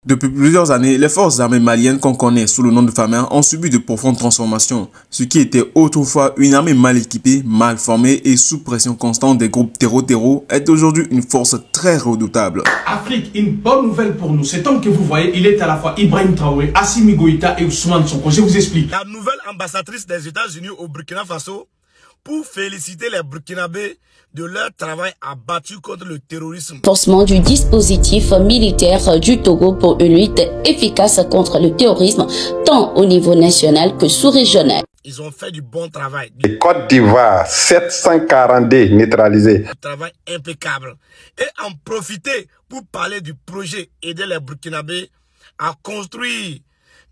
Depuis plusieurs années, les forces armées maliennes qu'on connaît sous le nom de FAMA ont subi de profondes transformations. Ce qui était autrefois une armée mal équipée, mal formée et sous pression constante des groupes terreau est aujourd'hui une force très redoutable. Afrique, une bonne nouvelle pour nous. Cet homme que vous voyez, il est à la fois Ibrahim Traoré, Assimi Goïta et Ousmane Sonko. Je vous explique. La nouvelle ambassadrice des États-Unis au Burkina Faso pour féliciter les Burkinabés de leur travail abattu contre le terrorisme. Lancement du dispositif militaire du Togo pour une lutte efficace contre le terrorisme, tant au niveau national que sous-régional. Ils ont fait du bon travail. Et Côte d'Ivoire, 742 neutralisés. Un travail impeccable. Et en profiter pour parler du projet aider les Burkinabés à construire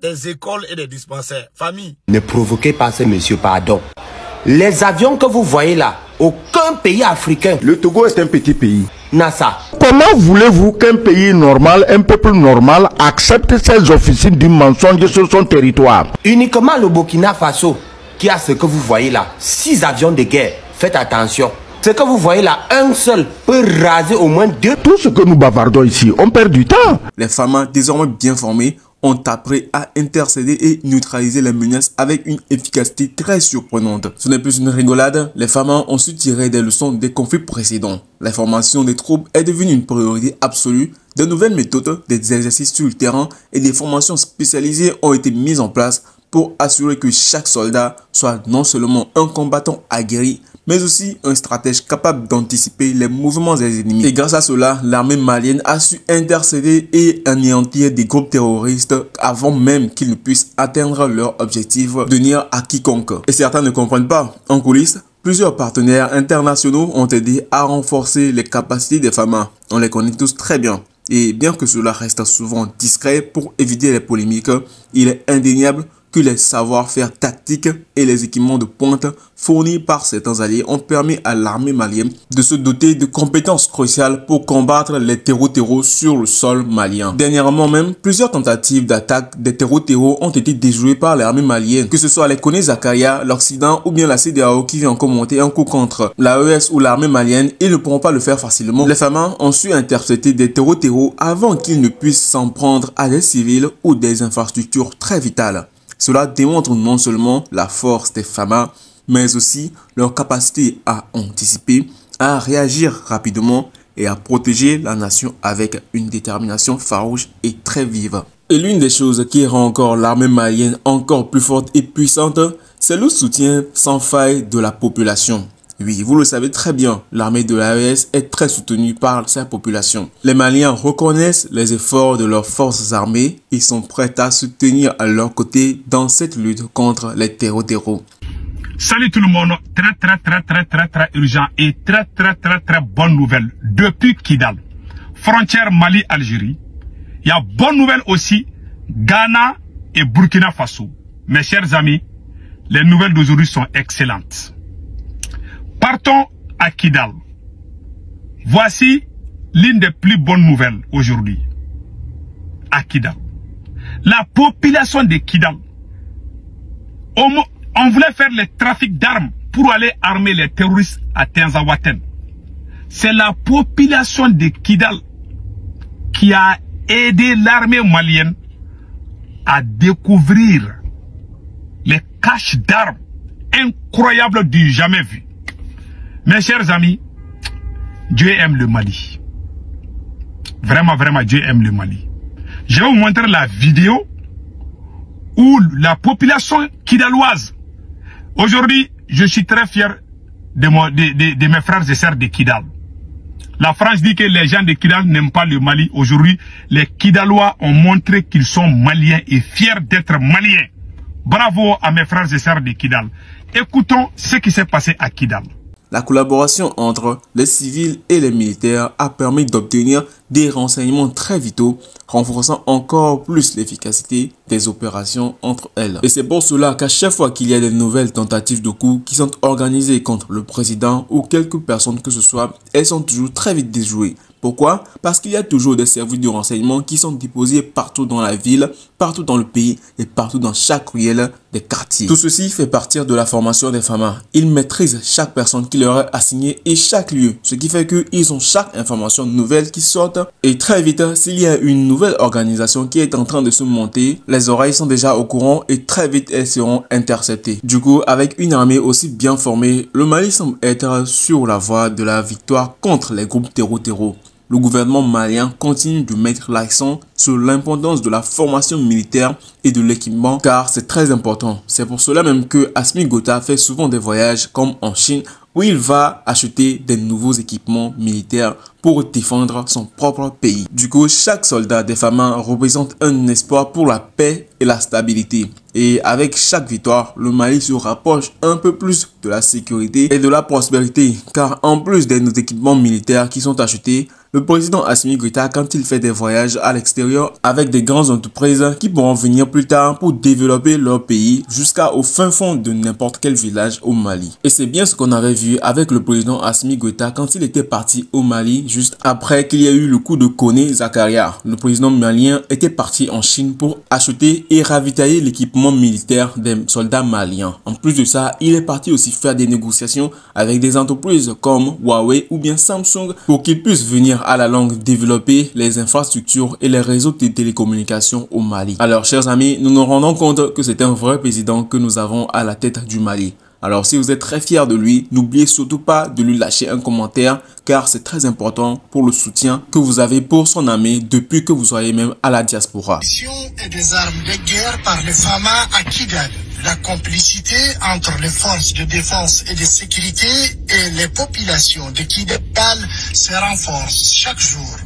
des écoles et des dispensaires. Famille. Ne provoquez pas ce monsieur, pardon. Les avions que vous voyez là, aucun pays africain. Le Togo est un petit pays. NASA. Comment voulez-vous qu'un pays normal, un peuple normal, accepte ces officines du mensonge sur son territoire? Uniquement le Burkina Faso qui a ce que vous voyez là, 6 avions de guerre. Faites attention. Ce que vous voyez là, un seul peut raser au moins 2. Tout ce que nous bavardons ici, on perd du temps. Les FAMA, désormais bien formés, ont appris à intercéder et neutraliser les menaces avec une efficacité très surprenante. Ce n'est plus une rigolade, les FAMA ont su tirer des leçons des conflits précédents. La formation des troupes est devenue une priorité absolue. De nouvelles méthodes, des exercices sur le terrain et des formations spécialisées ont été mises en place pour assurer que chaque soldat soit non seulement un combattant aguerri, mais aussi un stratège capable d'anticiper les mouvements des ennemis. Et grâce à cela, l'armée malienne a su intercéder et anéantir des groupes terroristes avant même qu'ils ne puissent atteindre leur objectif de nuire à quiconque. Et certains ne comprennent pas. En coulisses, plusieurs partenaires internationaux ont aidé à renforcer les capacités des FAMA. On les connaît tous très bien. Et bien que cela reste souvent discret pour éviter les polémiques, il est indéniable que les savoir-faire tactiques et les équipements de pointe fournis par certains alliés ont permis à l'armée malienne de se doter de compétences cruciales pour combattre les terreaux sur le sol malien. Dernièrement même, plusieurs tentatives d'attaque des terreaux ont été déjouées par l'armée malienne, que ce soit les Kone Zakaria, l'Occident ou bien la CEDEAO qui vient commenter un coup contre l'AES ou l'armée malienne, ils ne pourront pas le faire facilement. Les FAMA ont su intercepter des terreaux avant qu'ils ne puissent s'en prendre à des civils ou des infrastructures très vitales. Cela démontre non seulement la force des FAMA, mais aussi leur capacité à anticiper, à réagir rapidement et à protéger la nation avec une détermination farouche et très vive. Et l'une des choses qui rend encore l'armée malienne encore plus forte et puissante, c'est le soutien sans faille de la population. Oui, vous le savez très bien, l'armée de l'AES est très soutenue par sa population. Les Maliens reconnaissent les efforts de leurs forces armées et sont prêts à se tenir à leur côté dans cette lutte contre les terreaux. Salut tout le monde, très urgent et très bonne nouvelle depuis Kidal, frontière Mali-Algérie. Il y a bonne nouvelle aussi, Ghana et Burkina Faso. Mes chers amis, les nouvelles d'aujourd'hui sont excellentes. Partons à Kidal. Voici l'une des plus bonnes nouvelles aujourd'hui. À Kidal. La population de Kidal, on voulait faire le trafic d'armes pour aller armer les terroristes à Tinzaouaten. C'est la population de Kidal qui a aidé l'armée malienne à découvrir les caches d'armes incroyables du jamais vu. Mes chers amis, Dieu aime le Mali. Vraiment, Dieu aime le Mali. Je vais vous montrer la vidéo où la population kidaloise. Aujourd'hui, je suis très fier de mes frères et sœurs de Kidal. La France dit que les gens de Kidal n'aiment pas le Mali. Aujourd'hui, les Kidalois ont montré qu'ils sont maliens et fiers d'être maliens. Bravo à mes frères et sœurs de Kidal. Écoutons ce qui s'est passé à Kidal. La collaboration entre les civils et les militaires a permis d'obtenir des renseignements très vitaux, renforçant encore plus l'efficacité des opérations entre elles. Et c'est pour cela qu'à chaque fois qu'il y a des nouvelles tentatives de coups qui sont organisées contre le président ou quelques personnes que ce soit, elles sont toujours très vite déjouées. Pourquoi? Parce qu'il y a toujours des services de renseignement qui sont déposés partout dans la ville, partout dans le pays et partout dans chaque ruelle des quartiers. Tout ceci fait partie de la formation des FAMA. Ils maîtrisent chaque personne qui leur est assignée et chaque lieu, ce qui fait qu'ils ont chaque information nouvelle qui sort Et très vite, s'il y a une nouvelle organisation qui est en train de se monter, les oreilles sont déjà au courant et très vite elles seront interceptées. Du coup, avec une armée aussi bien formée, le Mali semble être sur la voie de la victoire contre les groupes terreau. Le gouvernement malien continue de mettre l'accent sur l'importance de la formation militaire et de l'équipement car c'est très important. C'est pour cela même que Assimi Goïta fait souvent des voyages comme en Chine où il va acheter des nouveaux équipements militaires pour défendre son propre pays. Du coup, chaque soldat des Fama représente un espoir pour la paix et la stabilité. Et avec chaque victoire, le Mali se rapproche un peu plus de la sécurité et de la prospérité. Car en plus des équipements militaires qui sont achetés, le président Assimi Goïta, quand il fait des voyages à l'extérieur avec des grandes entreprises qui pourront venir plus tard pour développer leur pays jusqu'au fin fond de n'importe quel village au Mali. Et c'est bien ce qu'on avait vu avec le président Assimi Goïta quand il était parti au Mali juste après qu'il y ait eu le coup de Koné Zakaria. Le président malien était parti en Chine pour acheter et ravitailler l'équipement militaire des soldats maliens. En plus de ça, il est parti aussi faire des négociations avec des entreprises comme Huawei ou bien Samsung pour qu'ils puissent venir à la longue développer les infrastructures et les réseaux de télécommunications au Mali. Alors chers amis, nous nous rendons compte que c'est un vrai président que nous avons à la tête du Mali. Alors si vous êtes très fiers de lui, n'oubliez surtout pas de lui lâcher un commentaire car c'est très important pour le soutien que vous avez pour son armée depuis que vous soyez même à la diaspora. Et des armes de guerre par les Fama à Kidal. La complicité entre les forces de défense et de sécurité et les populations de Kidal se renforce chaque jour.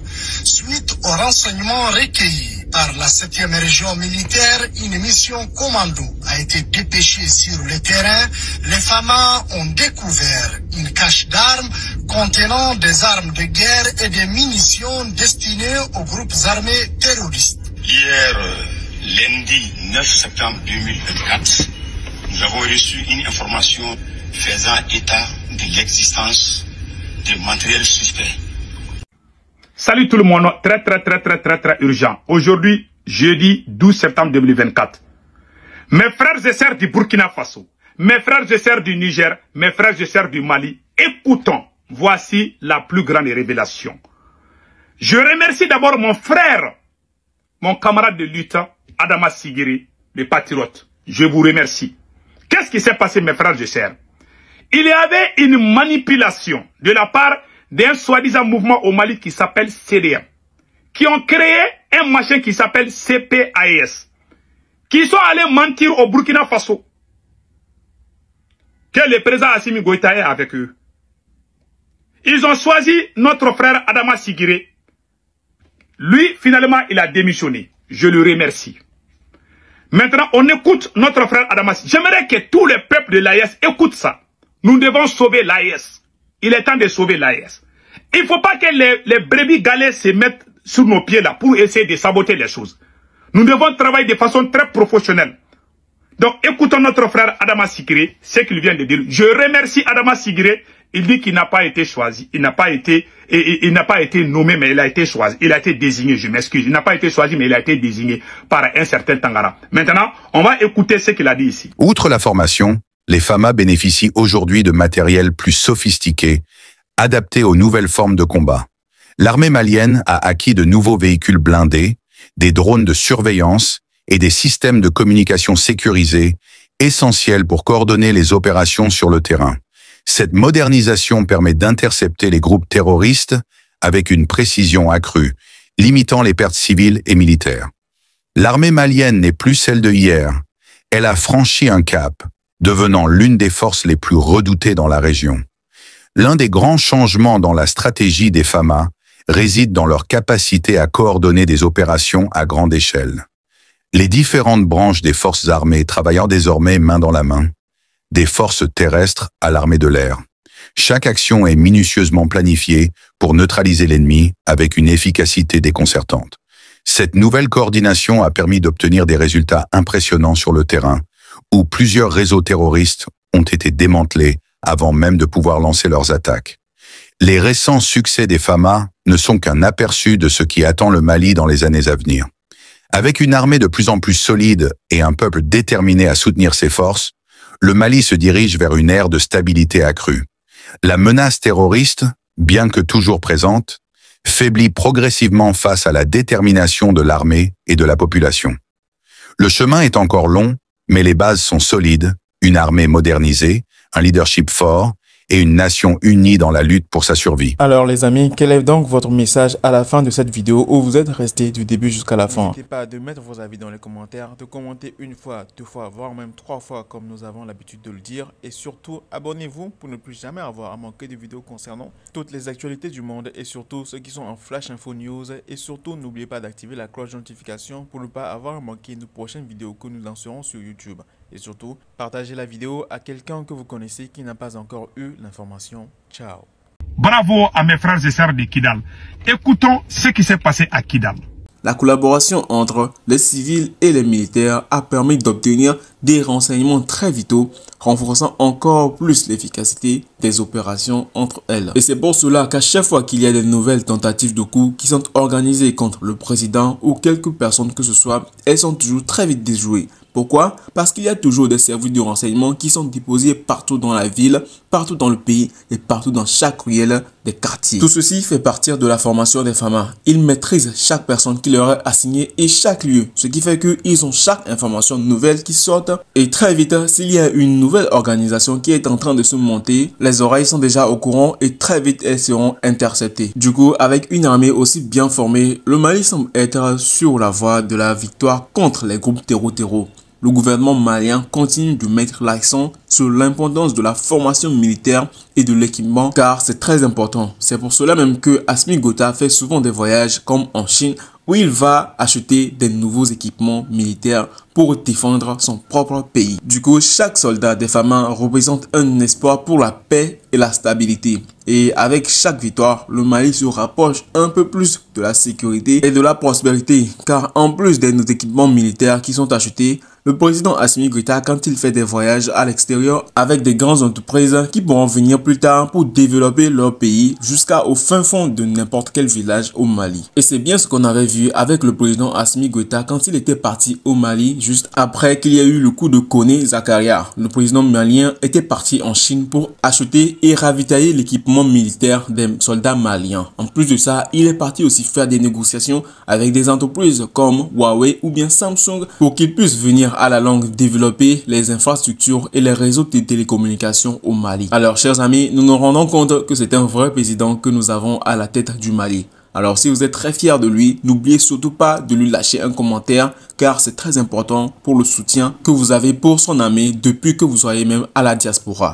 Suite aux renseignements recueillis par la 7e région militaire, une mission commando a été dépêchée sur le terrain. Les Fama ont découvert une cache d'armes contenant des armes de guerre et des munitions destinées aux groupes armés terroristes. Hier, lundi 9 septembre 2024, nous avons reçu une information faisant état de l'existence de matériel suspect. Salut tout le monde, très urgent. Aujourd'hui, jeudi 12 septembre 2024. Mes frères et sœurs du Burkina Faso, mes frères et sœurs du Niger, mes frères et sœurs du Mali, écoutons, voici la plus grande révélation. Je remercie d'abord mon frère, mon camarade de lutte, Adama Sigiri, le patriote. Je vous remercie. Qu'est-ce qui s'est passé, mes frères et sœurs? Il y avait une manipulation de la part d'un soi-disant mouvement au Mali qui s'appelle CDM, qui ont créé un machin qui s'appelle CPAS, qui sont allés mentir au Burkina Faso que le président Assimi Goïta est avec eux. Ils ont choisi notre frère Adama Sigiri. Lui, finalement, il a démissionné. Je le remercie. Maintenant, on écoute notre frère Adama Sigiri. J'aimerais que tous les peuples de l'AES écoutent ça. Nous devons sauver l'AES. Il est temps de sauver l'AES. Il ne faut pas que les brebis galets se mettent sur nos pieds là pour essayer de saboter les choses. Nous devons travailler de façon très professionnelle. Donc écoutons notre frère Adama Sigiri, ce qu'il vient de dire. Je remercie Adama Sigiri. Il dit qu'il n'a pas été choisi. Il n'a pas été nommé, mais il a été choisi. Il a été désigné, je m'excuse. Il n'a pas été choisi, mais il a été désigné par un certain Tangara. Maintenant, on va écouter ce qu'il a dit ici. Outre la formation, les Fama bénéficient aujourd'hui de matériel plus sophistiqué, adapté aux nouvelles formes de combat. L'armée malienne a acquis de nouveaux véhicules blindés, des drones de surveillance et des systèmes de communication sécurisés, essentiels pour coordonner les opérations sur le terrain. Cette modernisation permet d'intercepter les groupes terroristes avec une précision accrue, limitant les pertes civiles et militaires. L'armée malienne n'est plus celle de hier. Elle a franchi un cap, devenant l'une des forces les plus redoutées dans la région. L'un des grands changements dans la stratégie des Fama réside dans leur capacité à coordonner des opérations à grande échelle. Les différentes branches des forces armées travaillant désormais main dans la main, des forces terrestres à l'armée de l'air. Chaque action est minutieusement planifiée pour neutraliser l'ennemi avec une efficacité déconcertante. Cette nouvelle coordination a permis d'obtenir des résultats impressionnants sur le terrain, où plusieurs réseaux terroristes ont été démantelés avant même de pouvoir lancer leurs attaques. Les récents succès des Fama ne sont qu'un aperçu de ce qui attend le Mali dans les années à venir. Avec une armée de plus en plus solide et un peuple déterminé à soutenir ses forces, le Mali se dirige vers une ère de stabilité accrue. La menace terroriste, bien que toujours présente, faiblit progressivement face à la détermination de l'armée et de la population. Le chemin est encore long, mais les bases sont solides, une armée modernisée, un leadership fort et une nation unie dans la lutte pour sa survie. Alors les amis, quel est donc votre message à la fin de cette vidéo où vous êtes resté du début jusqu'à la fin? N'hésitez pas de mettre vos avis dans les commentaires, de commenter une fois, deux fois, voire même 3 fois comme nous avons l'habitude de le dire. Et surtout, abonnez-vous pour ne plus jamais avoir à manquer de vidéos concernant toutes les actualités du monde et surtout ceux qui sont en Flash Info News. Et surtout, n'oubliez pas d'activer la cloche de notification pour ne pas avoir à manquer nos prochaines vidéos que nous lancerons sur YouTube. Et surtout, partagez la vidéo à quelqu'un que vous connaissez qui n'a pas encore eu l'information. Ciao. Bravo à mes frères et sœurs de Kidal. Écoutons ce qui s'est passé à Kidal. La collaboration entre les civils et les militaires a permis d'obtenir des renseignements très vitaux, renforçant encore plus l'efficacité des opérations entre elles. Et c'est pour cela qu'à chaque fois qu'il y a des nouvelles tentatives de coup qui sont organisées contre le président ou quelques personnes que ce soit, elles sont toujours très vite déjouées. Pourquoi? Parce qu'il y a toujours des services de renseignement qui sont déposés partout dans la ville, partout dans le pays et partout dans chaque ruelle des quartiers. Tout ceci fait partie de la formation des FAMA. Ils maîtrisent chaque personne qui leur est assignée et chaque lieu, ce qui fait qu'ils ont chaque information nouvelle qui sort. Et très vite, s'il y a une nouvelle organisation qui est en train de se monter, les oreilles sont déjà au courant et très vite elles seront interceptées. Du coup, avec une armée aussi bien formée, le Mali semble être sur la voie de la victoire contre les groupes terreau. Le gouvernement malien continue de mettre l'accent sur l'importance de la formation militaire et de l'équipement car c'est très important. C'est pour cela même que Assimi Goïta fait souvent des voyages comme en Chine où il va acheter des nouveaux équipements militaires pour défendre son propre pays. Du coup, chaque soldat des FAMA représente un espoir pour la paix et la stabilité. Et avec chaque victoire, le Mali se rapproche un peu plus de la sécurité et de la prospérité. Car en plus de nos équipements militaires qui sont achetés, le président Assimi Goïta, quand il fait des voyages à l'extérieur avec des grandes entreprises qui pourront venir plus tard pour développer leur pays jusqu'au fin fond de n'importe quel village au Mali. Et c'est bien ce qu'on avait vu avec le président Assimi Goïta quand il était parti au Mali juste après qu'il y a eu le coup de Koné Zakaria. Le président malien était parti en Chine pour acheter et ravitailler l'équipement militaire des soldats maliens. En plus de ça, il est parti aussi faire des négociations avec des entreprises comme Huawei ou bien Samsung pour qu'ils puissent venir à la longue développer les infrastructures et les réseaux de télécommunications au Mali. Alors chers amis, nous nous rendons compte que c'est un vrai président que nous avons à la tête du Mali. Alors si vous êtes très fiers de lui, n'oubliez surtout pas de lui lâcher un commentaire car c'est très important pour le soutien que vous avez pour son armée depuis que vous soyez même à la diaspora.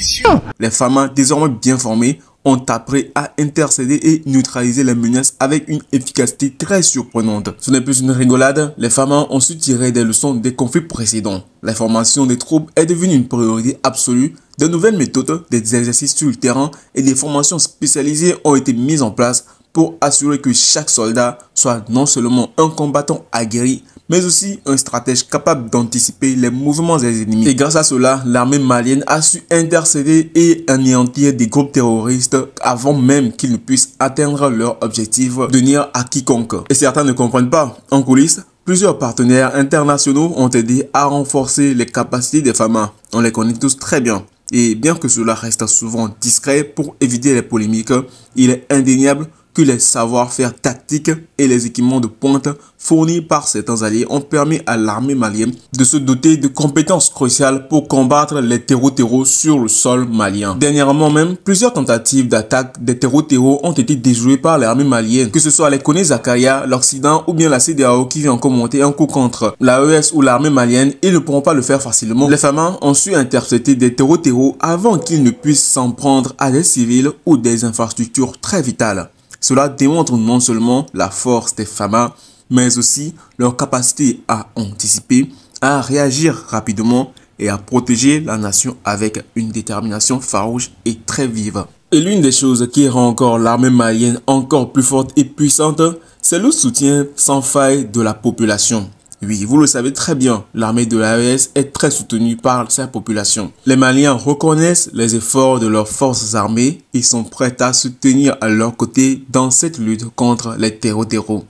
Les FAMA désormais bien formés ont appris à intercéder et neutraliser les menaces avec une efficacité très surprenante. Ce n'est plus une rigolade, les FAMA ont su tirer des leçons des conflits précédents. La formation des troupes est devenue une priorité absolue. De nouvelles méthodes, des exercices sur le terrain et des formations spécialisées ont été mises en place pour assurer que chaque soldat soit non seulement un combattant aguerri, mais aussi un stratège capable d'anticiper les mouvements des ennemis. Et grâce à cela, l'armée malienne a su intercéder et anéantir des groupes terroristes avant même qu'ils ne puissent atteindre leur objectif de nuire à quiconque. Et certains ne comprennent pas. En coulisses, plusieurs partenaires internationaux ont aidé à renforcer les capacités des FAMA. On les connaît tous très bien. Et bien que cela reste souvent discret pour éviter les polémiques, il est indéniable que les savoir-faire tactiques et les équipements de pointe fournis par certains alliés ont permis à l'armée malienne de se doter de compétences cruciales pour combattre les terreaux sur le sol malien. Dernièrement même, plusieurs tentatives d'attaque des terreaux ont été déjouées par l'armée malienne, que ce soit les Koné Zakaria, l'Occident ou bien la CEDEAO qui vient encore monter un coup contre l'AES ou l'armée malienne, ils ne pourront pas le faire facilement. Les FAMA ont su intercepter des terreaux avant qu'ils ne puissent s'en prendre à des civils ou des infrastructures très vitales. Cela démontre non seulement la force des FAMA, mais aussi leur capacité à anticiper, à réagir rapidement et à protéger la nation avec une détermination farouche et très vive. Et l'une des choses qui rend encore l'armée malienne encore plus forte et puissante, c'est le soutien sans faille de la population. Oui, vous le savez très bien, l'armée de l'AES est très soutenue par sa population. Les Maliens reconnaissent les efforts de leurs forces armées et sont prêts à se tenir à leur côté dans cette lutte contre les terreaux.